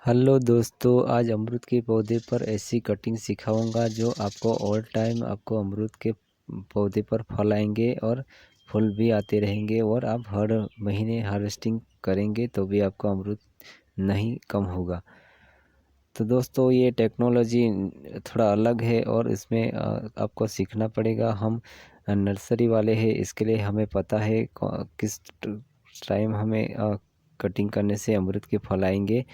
Hello दोस्तों, आज अमरूद के पौधे पर ऐसी कटिंग सिखाऊंगा जो आपको ऑल टाइम आपको अमरूद के पौधे पर फल आएंगे और फूल भी आते रहेंगे और आप हर महीने हार्वेस्टिंग करेंगे तो भी आपको अमरूद नहीं कम होगा। तो दोस्तों, ये टेक्नोलॉजी थोड़ा अलग है और इसमें आपको सीखना पड़ेगा। हम नर्सरी वाले हैं, इसके लिए हमें पता है किस टाइम हमें कटिंग करने से अमरूद के फल आएंगे।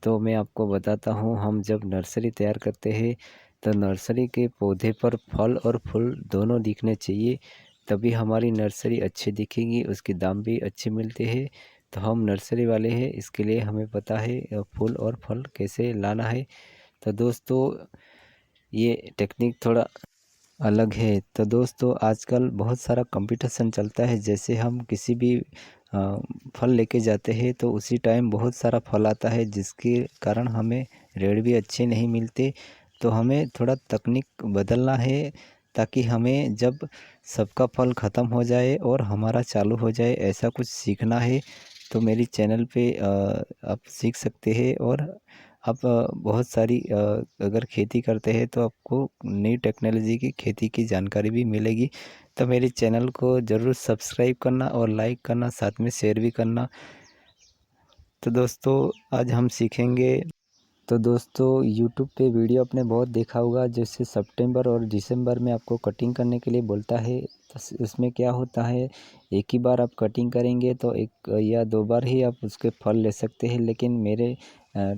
तो मैं आपको बताता हूँ, हम जब नर्सरी तैयार करते हैं तो नर्सरी के पौधे पर फल और फूल दोनों दिखने चाहिए, तभी हमारी नर्सरी अच्छी दिखेगी, उसके दाम भी अच्छे मिलते हैं। तो हम नर्सरी वाले हैं, इसके लिए हमें पता है फूल और फल कैसे लाना है। तो दोस्तों, ये टेक्निक थोड़ा अलग है। तो दोस्तों, आजकल बहुत सारा कंपटीशन चलता है, जैसे हम किसी भी फल लेके जाते हैं तो उसी टाइम बहुत सारा फल आता है, जिसके कारण हमें रेट भी अच्छे नहीं मिलते। तो हमें थोड़ा तकनीक बदलना है, ताकि हमें जब सबका फल ख़त्म हो जाए और हमारा चालू हो जाए, ऐसा कुछ सीखना है। तो मेरी चैनल पे आप सीख सकते हैं और आप बहुत सारी अगर खेती करते हैं तो आपको नई टेक्नोलॉजी की खेती की जानकारी भी मिलेगी। तो मेरे चैनल को ज़रूर सब्सक्राइब करना और लाइक करना, साथ में शेयर भी करना। तो दोस्तों, आज हम सीखेंगे। तो दोस्तों, यूट्यूब पे वीडियो आपने बहुत देखा होगा, जैसे सितंबर और दिसंबर में आपको कटिंग करने के लिए बोलता है। तो उसमें क्या होता है, एक ही बार आप कटिंग करेंगे तो एक या दो बार ही आप उसके फल ले सकते हैं, लेकिन मेरे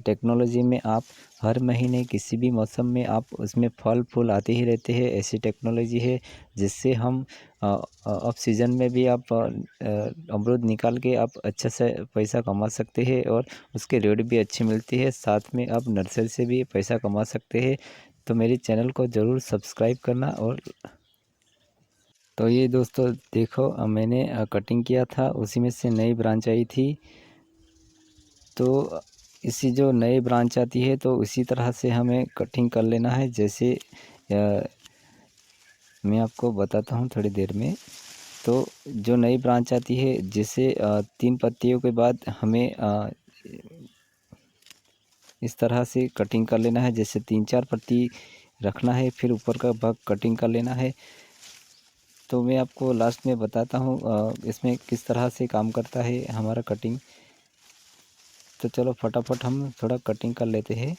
टेक्नोलॉजी में आप हर महीने किसी भी मौसम में आप उसमें फल फूल आते ही रहते हैं। ऐसी टेक्नोलॉजी है जिससे हम ऑफ सीज़न में भी आप अमरूद निकाल के आप अच्छे से पैसा कमा सकते हैं और उसके रेट भी अच्छी मिलती है। साथ में आप नर्सरी से भी पैसा कमा सकते हैं। तो मेरे चैनल को ज़रूर सब्सक्राइब करना। और तो ये दोस्तों देखो, मैंने कटिंग किया था, उसी में से नई ब्रांच आई थी। तो इसी जो नई ब्रांच आती है तो इसी तरह से हमें कटिंग कर लेना है। जैसे मैं आपको बताता हूँ थोड़ी देर में। तो जो नई ब्रांच आती है, जिसे 3 पत्तियों के बाद हमें इस तरह से कटिंग कर लेना है। जैसे 3-4 पत्ती रखना है, फिर ऊपर का भाग कटिंग कर लेना है। तो मैं आपको लास्ट में बताता हूँ इसमें किस तरह से काम करता है हमारा कटिंग। तो चलो फटाफट हम थोड़ा कटिंग कर लेते हैं।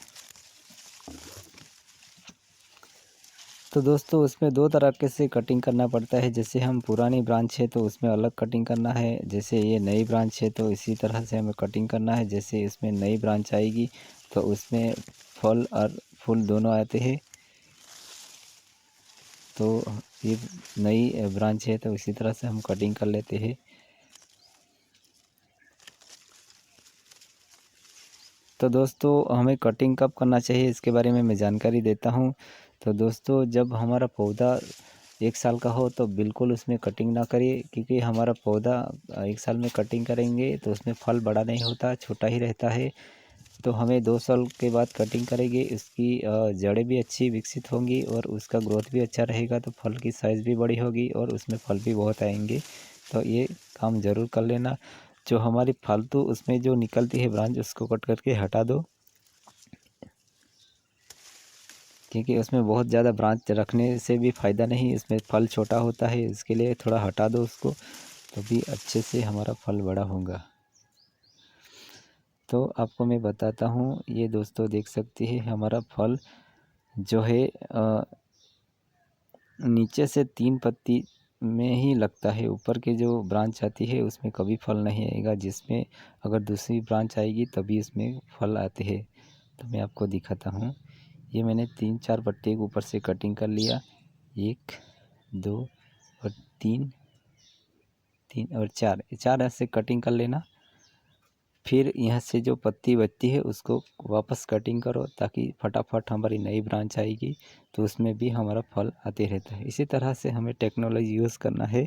तो दोस्तों, उसमें 2 तरीके से कटिंग करना पड़ता है। जैसे हम पुरानी ब्रांच है तो उसमें अलग कटिंग करना है, जैसे ये नई ब्रांच है तो इसी तरह से हमें कटिंग करना है। जैसे इसमें नई ब्रांच आएगी तो उसमें फल और फूल दोनों आते हैं। तो ये नई ब्रांच है तो इसी तरह से हम कटिंग कर लेते हैं। तो दोस्तों, हमें कटिंग कब करना चाहिए इसके बारे में मैं जानकारी देता हूँ। तो दोस्तों, जब हमारा पौधा 1 साल का हो तो बिल्कुल उसमें कटिंग ना करिए, क्योंकि हमारा पौधा 1 साल में कटिंग करेंगे तो उसमें फल बड़ा नहीं होता, छोटा ही रहता है। तो हमें 2 साल के बाद कटिंग करेंगे, इसकी जड़ें भी अच्छी विकसित होंगी और उसका ग्रोथ भी अच्छा रहेगा, तो फल की साइज़ भी बड़ी होगी और उसमें फल भी बहुत आएंगे। तो ये काम ज़रूर कर लेना। जो हमारी फालतू उसमें जो निकलती है ब्रांच, उसको कट करके हटा दो, क्योंकि उसमें बहुत ज़्यादा ब्रांच रखने से भी फ़ायदा नहीं, इसमें फल छोटा होता है, इसके लिए थोड़ा हटा दो उसको, तभी अच्छे से हमारा फल बड़ा होगा। तो आपको मैं बताता हूँ, ये दोस्तों देख सकते हैं हमारा फल जो है नीचे से 3 पत्ती में ही लगता है, ऊपर के जो ब्रांच आती है उसमें कभी फल नहीं आएगा, जिसमें अगर दूसरी ब्रांच आएगी तभी इसमें फल आते हैं। तो मैं आपको दिखाता हूँ। ये मैंने 3-4 पत्ती के ऊपर से कटिंग कर लिया, 1 2 और 3 3 और 4 4 ऐसे कटिंग कर लेना। फिर यहाँ से जो पत्ती बचती है उसको वापस कटिंग करो, ताकि फटाफट हमारी नई ब्रांच आएगी तो उसमें भी हमारा फल आते रहता है। इसी तरह से हमें टेक्नोलॉजी यूज़ करना है।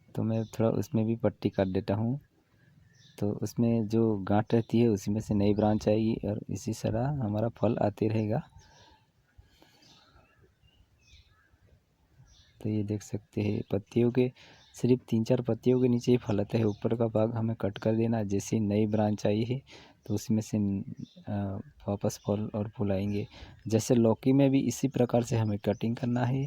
तो मैं थोड़ा उसमें भी पट्टी कर देता हूँ, तो उसमें जो गांठ रहती है उसी में से नई ब्रांच आएगी और इसी तरह हमारा फल आते रहेगा। तो ये देख सकते हैं, पत्तियों के सिर्फ 3-4 पत्तियों के नीचे ही फल आता है, ऊपर का भाग हमें कट कर देना। जैसे नई ब्रांच आई है तो उसमें से वापस फल और फूल आएंगे। जैसे लौकी में भी इसी प्रकार से हमें कटिंग करना है।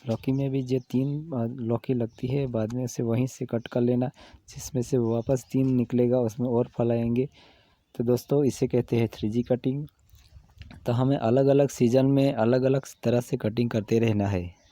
लौकी में भी जो 3 लौकी लगती है, बाद में उसे वहीं से कट कर लेना, जिसमें से वापस 3 निकलेगा, उसमें और फल आएंगे। तो दोस्तों इसे कहते हैं 3G कटिंग। तो हमें अलग अलग सीज़न में अलग अलग तरह से कटिंग करते रहना है।